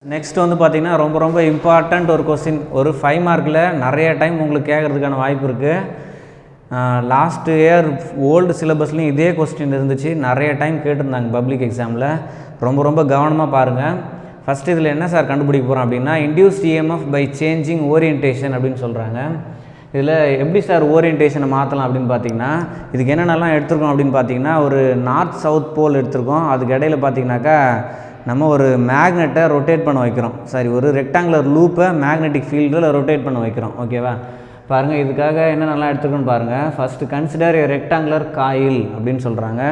Next வந்து பார்த்தீங்கன்னா ரொம்ப இம்பார்ட்டண்ட் ஒரு கொஸ்டின், ஒரு 5 மார்க்கில் நிறைய டைம் உங்களுக்கு கேட்குறதுக்கான வாய்ப்பு இருக்குது. லாஸ்ட் இயர் ஓல்டு சிலபஸ்லையும் இதே கொஸ்டின் இருந்துச்சு, நிறைய டைம் கேட்டிருந்தாங்க பப்ளிக் எக்ஸாமில். ரொம்ப கவனமாக பாருங்கள். ஃபஸ்ட்டு இதில் என்ன சார் கண்டுபிடிக்க போகிறோம் அப்படின்னா, induced EMF by changing orientation அப்படின்னு சொல்கிறாங்க. இதில் எப்படி சார் ஓரியன்டேஷனை மாற்றலாம் அப்படின்னு பார்த்தீங்கன்னா, இதுக்கு என்னென்னலாம் எடுத்துருக்கோம் அப்படின்னு பார்த்தீங்கன்னா, ஒரு நார்த் சவுத் போல் எடுத்துருக்கோம். அதுக்கு இடையில் பார்த்தீங்கன்னாக்கா நம்ம ஒரு மேக்னெட்டை ரொட்டேட் பண்ண வைக்கிறோம். சரி, ஒரு ரெக்டாங்குலர் லூப்பை மேக்னெட்டிக் ஃபீல்டில் ரொட்டேட் பண்ண வைக்கிறோம். ஓகேவா? பாருங்கள், இதுக்காக என்ன நல்லா எடுத்துக்கணும்னு பாருங்கள். ஃபஸ்ட்டு கன்சிடர் ஏ ரெக்டாங்குலர் காயில் அப்படின்னு சொல்கிறாங்க.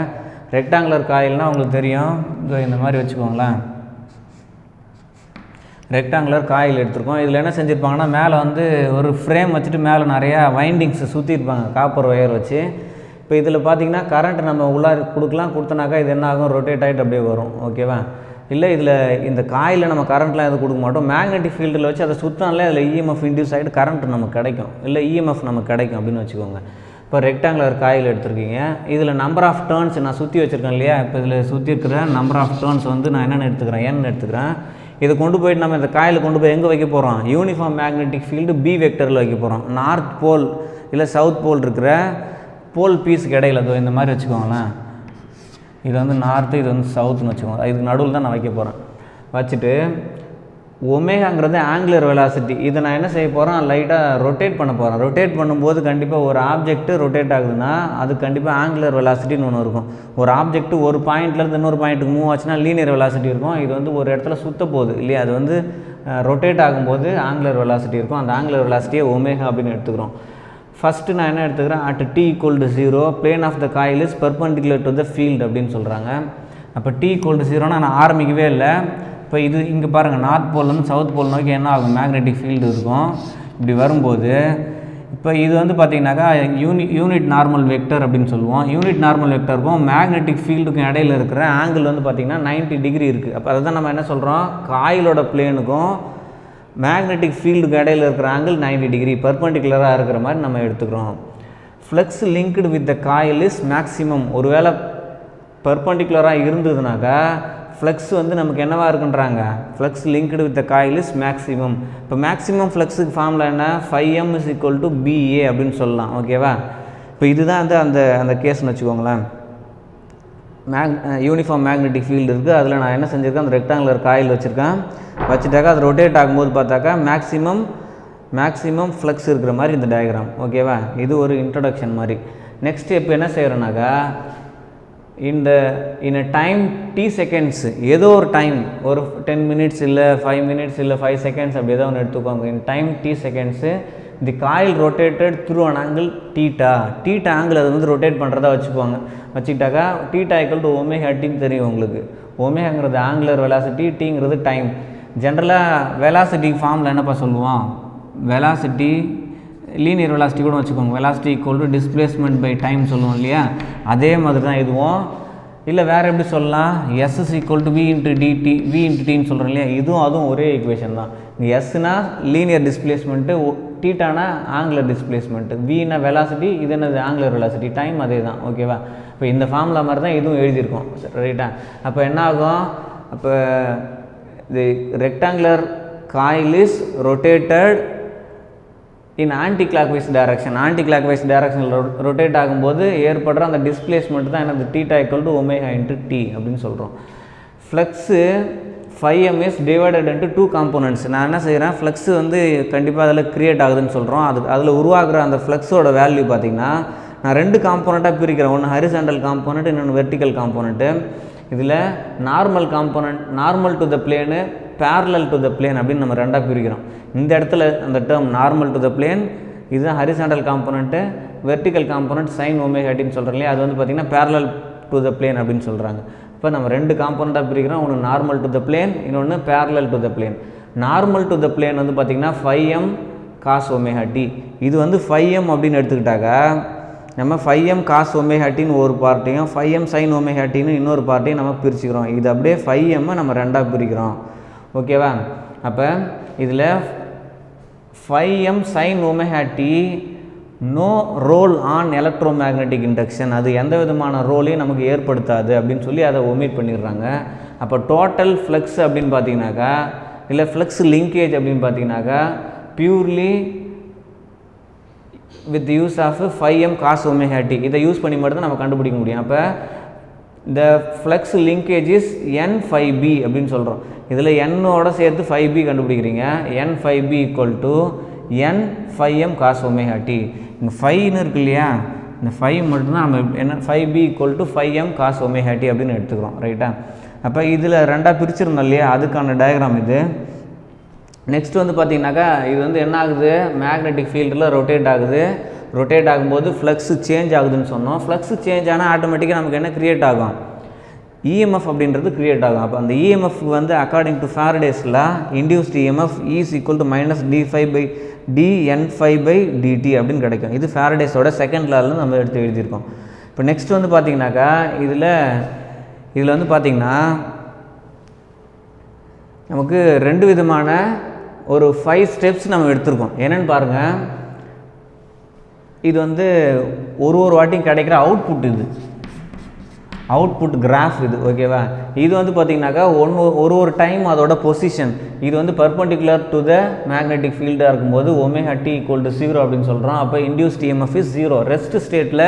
ரெக்டாங்குலர் காயில்னால் உங்களுக்கு தெரியும், இந்த மாதிரி வச்சுக்கோங்களேன். ரெக்டாங்குலர் காயில் எடுத்துருக்கோம். இதில் என்ன செஞ்சுருப்பாங்கன்னா, மேலே வந்து ஒரு ஃப்ரேம் வச்சுட்டு மேலே நிறையா வைண்டிங்ஸை சுற்றிருப்பாங்க காப்பர் ஒயர் வச்சு. இப்போ இதில் பார்த்தீங்கன்னா கரண்ட் நம்ம உள்ளார கொடுத்தனாக்கா இது என்ன ஆகும், ரொட்டேட் ஆகிட்டு அப்படியே வரும். ஓகேவா? இல்லை இதில் இந்த காயில் நம்ம கரண்ட்லாம் எதுவும் கொடுக்க மாட்டோம். மேக்னெட்டிக் ஃபீல்டில் வச்சு அதை சுற்றினாலே அதில் இஎம்எஃப் இன்டியூஸ் ஆகிட்டு கரண்ட் நமக்கு கிடைக்கும், இல்லை இஎம்எஃப் நமக்கு கிடைக்கும் அப்படின்னு வச்சுக்கோங்க. இப்போ ரெக்டாங்குலர் காயில் எடுத்துருக்கீங்க. இதில் நம்பர் ஆஃப் டர்ன்ஸ் நான் சுற்றி வச்சுருக்கேன் இல்லையா? இப்போ இதில் சுற்றி இருக்கிற நம்பர் ஆஃப் டர்ன்ஸ் வந்து நான் என்னென்னு எடுத்துக்கிறேன், n எடுத்துக்கிறேன். இதை கொண்டு போயிட்டு நம்ம இந்த காயில் கொண்டு போய் எங்கே வைக்க போகிறோம், யூனிஃபார்ம் மேக்னெட்டிக் ஃபீல்டு பி வெக்டரில் வைக்க போகிறோம். நார்த் போல் இல்லை சவுத் போல் இருக்கிற போல் பீஸுக்கு இடையில அதோ இந்த மாதிரி வச்சுக்கோங்களேன். இது வந்து நார்த்து, இது வந்து சவுத்துன்னு வச்சுக்கோங்க. இதுக்கு நடுவில் தான் நான் வைக்க போகிறேன். வச்சுட்டு ஒமேகாங்கிறது ஆங்குலர் வெலாசிட்டி. இதை நான் என்ன செய்ய போகிறேன், லைட்டாக ரொட்டேட் பண்ண போகிறேன். ரொட்டேட் பண்ணும்போது கண்டிப்பாக ஒரு ஆப்ஜெக்ட் ரொட்டேட் ஆகுதுன்னா அது கண்டிப்பாக ஆங்குலர் வெலாசிட்டின்னு ஒன்று இருக்கும். ஒரு ஆப்ஜெக்ட் ஒரு பாயிண்ட்லேருந்து இன்னொரு பாயிண்ட்டுக்கு மூவ் ஆச்சுன்னா லீனியர் வெலாசிட்டி இருக்கும். இது வந்து ஒரு இடத்துல சுத்த போகுது இல்லையா, அது வந்து ரொட்டேட் ஆகும்போது ஆங்குலர் வெலாசிட்டி இருக்கும். அந்த ஆங்குலர் வெலாசிட்டியை ஒமேகா அப்படின்னு எடுத்துக்கிறோம். ஃபஸ்ட்டு நான் என்ன எடுத்துக்கிறேன், at t = 0 plane of the coil is perpendicular to the field அப்படின்னு சொல்கிறாங்க. அப்போ t = 0னா நான் ஆரம்பிக்கவே இல்லை. இப்போ இது இங்கே பாருங்கள், நார்த் போல்லேருந்து சவுத் போல் நோக்கி என்ன ஆகும், மேக்னெட்டிக் ஃபீல்டு இருக்கும். இப்படி வரும்போது இப்போ இது வந்து பார்த்திங்கனாக்கா யூனிட் நார்மல் வெக்டர் அப்படின்னு சொல்லுவோம். யூனிட் நார்மல் வெக்டருக்கும் மேக்னெட்டிக் ஃபீல்டுக்கும் இடையில இருக்கிற ஆங்கிள் வந்து பார்த்திங்கன்னா 90 டிகிரி இருக்குது. அப்போ அதை தான் நம்ம என்ன சொல்கிறோம், காயிலோட பிளேனுக்கும் மேக்னெட்டிக் ஃபீல்டுக்கு இடையில் இருக்கிற ஆங்கிள் 90 டிகிரி பர்பெண்டிகுலராக இருக்கிற மாதிரி நம்ம எடுத்துக்கிறோம். Flux linked with the coil is maximum. ஒருவேளை பர்பெண்டிகுலராக இருந்ததுனாக்கா ஃப்ளக்ஸ் வந்து நமக்கு என்னவாக இருக்குன்றாங்க, flux linked with the coil is maximum. இப்போ மேக்ஸிமம் ஃப்ளக்ஸுக்கு ஃபார்முலா என்ன, 5m = BA அப்படின்னு சொல்லலாம். ஓகேவா? இப்போ இதுதான் வந்து அந்த கேஸ்ன்னு வச்சுக்கோங்களேன். யூனிஃபார்ம் மேக்னெட்டிக் ஃபீல்டு இருக்குது. அதில் நான் என்ன செஞ்சுருக்கேன், அந்த ரெக்டாங்குலர் காயில் வச்சுட்டாக்கா அது ரொட்டேட் ஆகும்போது பார்த்தாக்கா மேக்ஸிமம் ஃப்ளக்ஸ் இருக்கிற மாதிரி இந்த டயக்ராம். ஓகேவா? இது ஒரு இன்ட்ரடக்ஷன் மாதிரி. நெக்ஸ்ட்டு இப்போ என்ன செய்கிறோன்னாக்கா, இந்த டைம் t செகண்ட்ஸ், ஏதோ ஒரு டைம், ஒரு 10 மினிட்ஸ் இல்லை 5 மினிட்ஸ் இல்லை 5 செகண்ட்ஸ் அப்படி ஏதோ ஒன்று எடுத்துக்கோங்க. In time t seconds the coil rotated through an angle theta angle அது வந்து ரொட்டேட் பண்ணுறதா வச்சுக்கிட்டாக்கா தீட்டா = ஒமேகாட்டின்னு தெரியும் உங்களுக்கு. ஒமேகாங்கிறது ஆங்குலர் வெலாசிட்டி, டீங்கிறது டைம். ஜென்ரலாக வெலாசிட்டி ஃபார்மில் என்னப்பா சொல்லுவோம், வெலாசிட்டி லீனியர் வெலாசிட்டி கூட வச்சுக்கோங்க. வெலாசிட்டி = டிஸ்பிளேஸ்மெண்ட் பை டைம் சொல்லுவோம் இல்லையா, அதே மாதிரி தான் இதுவும். இல்லை வேறு எப்படி சொல்லலாம், s = v × dt, v × tன்னு சொல்கிறோம் இல்லையா, அதுவும் ஒரே ஈக்குவேஷன் தான். இங்கே எஸ்னா லீனியர் டிஸ்பிளேஸ்மெண்ட்டு, டீட்டானா ஆங்குலர் டிஸ்பிளேஸ்மெண்ட்டு, வினா வெலாசிட்டி, இது என்னது ஆங்குலர் வெலாசிட்டி, டைம் அதே தான். ஓகேவா? இப்போ இந்த ஃபார்முலா மாதிரி தான் இதுவும் எழுதியிருக்கோம். ரைட்டா? அப்போ என்ன ஆகும், அப்போ the rectangular coil is rotated in anti clockwise direction. Anti clockwise டைரக்ஷனில் ரொட்டேட் ஆகும்போது ஏற்படுற அந்த டிஸ்பிளேஸ்மெண்ட் தான் என்னது, தீட்டா = ஒமேகா × t அப்படின்னு சொல்கிறோம். Flux 5m is divided into 2 components. நான் என்ன செய்கிறேன், ஃப்ளக்ஸு வந்து கண்டிப்பாக அதில் க்ரியேட் ஆகுதுன்னு சொல்கிறோம். அதில் உருவாக்குற அந்த ஃப்ளக்ஸோட வேல்யூ பார்த்திங்கன்னா நான் 2 காம்போனண்ட்டாக பிரிக்கிறேன். ஒன்று ஹரிசாண்டல் காம்போனண்ட், இன்னொன்று வெர்டிக்கல் காம்போனண்ட்டு. இதில் normal to the plane, parallel to the plane அப்படின்னு நம்ம ரெண்டாக பிரிக்கிறோம். இந்த இடத்துல அந்த term normal to the plane, இதுதான் horizontal component. Vertical component sine ஒமேகாட்டின்னு சொல்கிறோம் இல்லையா, அது வந்து பார்த்திங்கன்னா பேரலல் டு த பிளேன் அப்படின்னு சொல்கிறாங்க. இப்போ நம்ம 2 காம்போனண்ட்டாக பிரிக்கிறோம். ஒன்று நார்மல் டு த பிளேன், இன்னொன்று parallel to the plane. Normal to the plane வந்து பார்த்திங்கன்னா 5m cos ωt. இது வந்து 5m அப்படின்னு எடுத்துக்கிட்டாக்கா நம்ம 5m cos ωtன்னு ஒரு பார்ட்டையும் 5m sin ωtன்னு இன்னொரு பார்ட்டையும் நம்ம பிரிச்சுக்கிறோம். இது அப்படியே 5m நம்ம ரெண்டாக பிரிக்கிறோம். ஓகேவா? அப்போ இதில் 5m sin ωt no role on electromagnetic induction, அது எந்த விதமான ரோலையும் நமக்கு ஏற்படுத்தாது அப்படின்னு சொல்லி அதை ஒமிட் பண்ணிடுறாங்க. அப்போ டோட்டல் ஃப்ளக்ஸ் அப்படின்னு பார்த்தீங்கன்னாக்கா இல்லை ஃப்ளக்ஸ் லிங்கேஜ் அப்படின்னு பார்த்தீங்கன்னாக்கா purely with use of 5m cos ωt. இதை யூஸ் பண்ணி மட்டும் தான் நம்ம கண்டுபிடிக்க முடியும். அப்போ இந்த ஃப்ளக்ஸ் லிங்கேஜ் இஸ் n5b அப்படின்னு சொல்கிறோம். இதில் n-ஓட சேர்த்து 5b கண்டுபிடிக்கிறீங்க. n5b equal to n5m cos ωt. இங்கே 5ன்னு இருக்கு இல்லையா, இந்த 5 மட்டும்தான் நம்ம என்ன 5b equal to 5m cos ωt அப்படின்னு எடுத்துக்கிறோம். ரைட்டா? அப்போ இதில் ரெண்டாக பிரிச்சிருந்தோம் இல்லையா, அதுக்கான டயக்ராம் இது. நெக்ஸ்ட் வந்து பார்த்திங்கனாக்கா இது வந்து என்ன ஆகுது, மேக்னெட்டிக் ஃபீல்டில் ரொட்டேட் ஆகுது. ரொட்டேட் ஆகும்போது ஃப்ளக்ஸு சேஞ்ச் ஆகுதுன்னு சொன்னோம். ஃப்ளக்ஸு சேஞ்ச் ஆனால் ஆட்டோமேட்டிக்காக நமக்கு என்ன க்ரியேட் ஆகும், இஎம்எஃப் அப்படின்றது க்ரியேட் ஆகும். அப்போ அந்த இஎம்எஃப் வந்து அக்கார்டிங் டு ஃபாரடேஸில் induced EMF is equal to -dn5/dt அப்படின்னு கிடைக்கும். இது ஃபாரடேஸோட செகண்ட் லாவில் நம்ம எடுத்து எழுதியிருக்கோம். இப்போ நெக்ஸ்ட் வந்து பார்த்திங்கனாக்கா இதில் வந்து பார்த்திங்கன்னா நமக்கு 2 விதமான ஒரு 5 ஸ்டெப்ஸ் நம்ம எடுத்திருக்கோம். என்னென்னு பாருங்கள், இது வந்து ஒரு வாட்டியும் கிடைக்கிற அவுட்புட், இது அவுட்புட் கிராஃப் இது. ஓகேவா? இது வந்து பார்த்திங்கனாக்கா ஒரு டைம் அதோட பொசிஷன் இது வந்து பர்பண்டிகுலர் டு த மேக்னெட்டிக் ஃபீல்டாக இருக்கும்போது ωt ஈக்குவல் டு 0 அப்படின்னு சொல்கிறோம். அப்போ இன்டியூஸ்ட் இஎம்எஃப் இஸ் 0. ரெஸ்ட் ஸ்டேட்டில்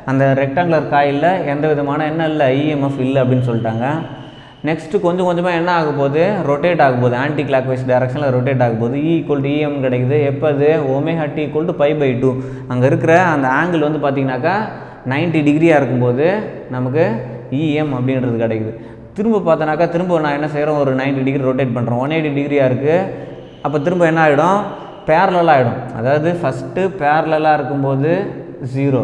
அந்த ரெக்டாங்குலர் காயிலில் எந்த விதமான என்ன இல்லை, இஎம்எஃப் இல்லை அப்படின்னு சொல்லிட்டாங்க. நெக்ஸ்ட்டு கொஞ்சம் கொஞ்சமாக என்ன ஆக போகுது, ரொட்டேட் ஆக போகுது. ஆன்டி கிளாக் வைஸ் டைரக்ஷனில் ரொட்டேட் ஆக போகுது. E ஈக்குவல் டு EM கிடைக்குது. எப்போ அது ωt ஈக்குவல் டு π/2. அங்கே இருக்கிற அந்த ஆங்கிள் வந்து பார்த்திங்கனாக்கா 90 டிகிரியாக இருக்கும்போது நமக்கு EM அப்படின்றது கிடைக்குது. திரும்ப பார்த்தோன்னாக்கா திரும்ப நான் என்ன செய்கிறோம், ஒரு 90 டிகிரி ரொட்டேட் பண்ணுறோம். 180 டிகிரியாக இருக்குது. அப்போ திரும்ப என்ன ஆகிடும், பேரலாக ஆகிடும். அதாவது ஃபஸ்ட்டு பேரலாக இருக்கும்போது 0,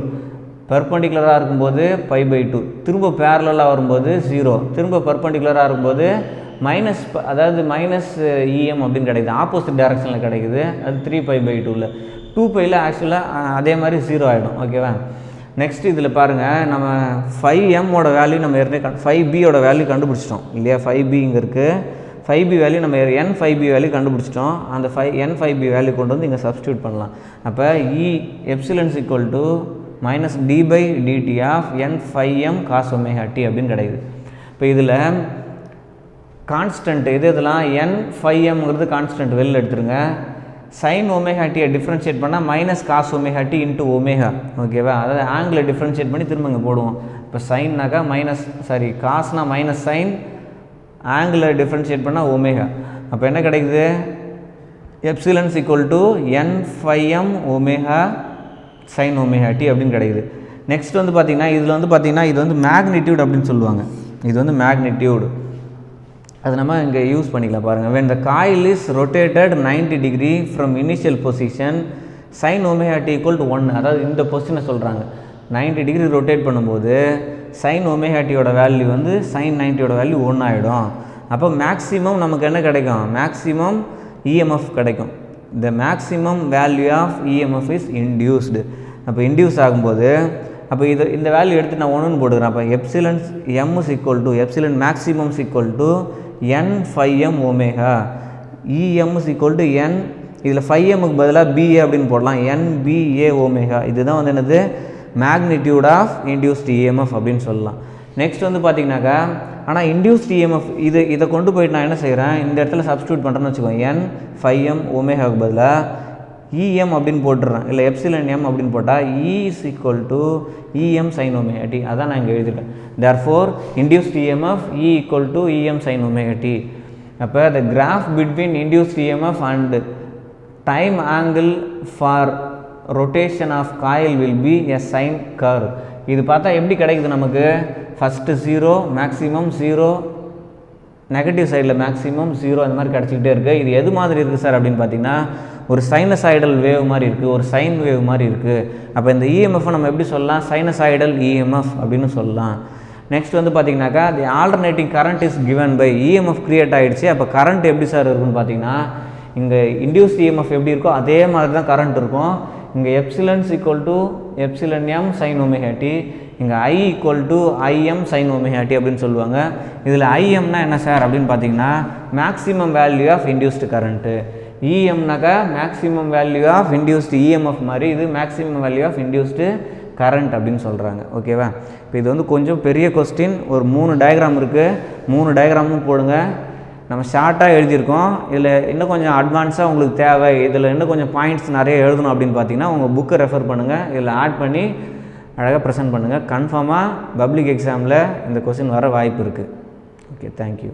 பர்பண்டிகுலராக இருக்கும்போது π/2, திரும்ப பேரலாக வரும்போது 0, திரும்ப பர்பண்டிகுலராக இருக்கும்போது அதாவது -EM அப்படின்னு கிடைக்குது. ஆப்போசிட் டைரக்ஷனில் கிடைக்குது. அது 3π/2ல் 2πயில் ஆக்சுவலாக அதே மாதிரி 0 ஆகிடும். ஓகேவா? நெக்ஸ்ட் இதில் பாருங்கள், நம்ம 5mோட வேல்யூ நம்ம ஏற்கனவே 5bயோட வேல்யூ கண்டுபிடிச்சிட்டோம் இல்லையா. 5b இங்கே இருக்குது. 5b வேல்யூ நம்ம n5b வேல்யூ கண்டுபிடிச்சிட்டோம். அந்த n5b வேல்யூ கொண்டு வந்து இங்கே சப்ஸ்டியூட் பண்ணலாம். அப்போ epsilons equal to -d/dt of n5m cos ωt அப்படின்னு கிடைக்குது. இப்போ இதில் கான்ஸ்டன்ட் இதெல்லாம் n5mங்கிறது கான்ஸ்டன்ட் வெளில எடுத்துருங்க. sin ωt டிஃப்ரென்ஷியேட் பண்ணால் -cos ωt இன்ட்டு ஒமேகா. ஓகேவா? அதாவது ஆங்கிளை டிஃப்ரென்ஷியேட் பண்ணி திரும்ப இங்கே போடுவோம். இப்போ சைன்னாக்கா காஸ்னா -sin, ஆங்கிளை டிஃப்ரென்ஷியேட் பண்ணால் ஒமேகா. அப்போ என்ன கிடைக்குது, epsilons equal to n5m omega sin ωt அப்படின்னு கிடைக்குது. நெக்ஸ்ட் வந்து பார்த்திங்கன்னா இதில் வந்து பார்த்திங்கன்னா இது வந்து மேக்னிடியூட் அப்படின்னு சொல்லுவாங்க. இது வந்து மேக்னிடியூடு, அது நம்ம இங்கே யூஸ் பண்ணிக்கலாம். பாருங்கள், when the coil is rotated 90 degree from initial position sin ωt equal to 1. அதாவது இந்த பொசிஷனை சொல்கிறாங்க. 90 டிகிரி ரொட்டேட் பண்ணும்போது sin ωtயோட வேல்யூ வந்து sin 90யோட வேல்யூ 1 ஆகிடும். அப்போ மேக்ஸிமம் நமக்கு என்ன கிடைக்கும், மேக்ஸிமம் இஎம்எஃப் கிடைக்கும். the maximum value of EMF is induced. அப்போ இன்டியூஸ் ஆகும்போது அப்போ இந்த வேல்யூ எடுத்து நான் 1ன்னு போட்டுக்கிறேன். அப்போ epsilon m is equal to epsilon maximum is equal to n5m omega. EM is equal to n, இதில் 5mக்கு பதிலாக BA அப்படின்னு போடலாம், NBA ஒமேகா. இதுதான் வந்து என்னது, மேக்னிடியூட் ஆஃப் இன்டியூஸ்ட் EMF அப்படின்னு சொல்லலாம். நெக்ஸ்ட் வந்து பார்த்திங்கனாக்கா, ஆனால் இன்டியூஸ்ட் EMF இதை கொண்டு போயிட்டு நான் என்ன செய்கிறேன், இந்த இடத்துல சப்ஸ்டியூட் பண்ணுறேன்னு வச்சுக்கோங்க. n5m ஒமேகாவுக்கு பதிலாக EM அப்படின்னு போட்டுடுறேன், இல்லை எப்சிலன் m அப்படின்னு போட்டால் E is equal to EM sin ωt. அதான் நான் இங்கே எழுதிருக்கேன். therefore induced EMF E equal to EM sin ωt. அப்போ the graph between induced EMF and time angle for rotation of coil will be a sine curve. இது பார்த்தா எப்படி கிடைக்குது நமக்கு, first 0, maximum 0, negative சைடில் மேக்ஸிமம் 0, அந்த மாதிரி கிடச்சிக்கிட்டே இருக்குது. இது எது மாதிரி இருக்குது சார் அப்படின்னு பார்த்தீங்கன்னா, ஒரு சைனசாய்டல் வேவ் மாதிரி இருக்குது, ஒரு சைன் வேவ் மாதிரி இருக்குது. அப்போ இந்த இஎம்எஃப்பை நம்ம எப்படி சொல்லலாம், சைனசாய்டல் இஎம்எஃப் அப்படின்னு சொல்லலாம். நெக்ஸ்ட் வந்து பார்த்திங்கனாக்கா, the alternating current is given by EMF create ஆகிடுச்சு. அப்போ கரண்ட் எப்படி சார் இருக்குன்னு பார்த்தீங்கன்னா, இங்கே இன்டியூஸ்ட் இஎம்எஃப் எப்படி இருக்கோ அதே மாதிரி தான் கரண்ட் இருக்கும். இங்கே epsilons equal to epsilon m sin ωt, இங்கே I equal to IM sin ωt அப்படின்னு சொல்லுவாங்க. இதில் IMனா என்ன சார் அப்படின்னு பார்த்தீங்கன்னா, maximum value of induced current. EMனாக்கா maximum value of induced EMF மாதிரி, இது maximum value of induced current அப்படின்னு சொல்கிறாங்க. ஓகேவா? இப்போ இது வந்து கொஞ்சம் பெரிய கொஸ்டின், ஒரு 3 டயக்ராம் இருக்குது, 3 டயக்ராமும் போடுங்க. நம்ம ஷார்ட்டாக எழுதியிருக்கோம். இதில் இன்னும் கொஞ்சம் அட்வான்ஸாக உங்களுக்கு தேவை, இதில் இன்னும் கொஞ்சம் பாயிண்ட்ஸ் நிறைய எழுதணும் அப்படின்னு பார்த்தீங்கன்னா உங்கள் புக்கை ரெஃபர் பண்ணுங்கள். இதில் ஆட் பண்ணி அழகாக ப்ரெசென்ட் பண்ணுங்கள். கன்ஃபார்மாக பப்ளிக் எக்ஸாமில் இந்த கொஸ்டின் வர வாய்ப்பு இருக்குது. Okay, thank you.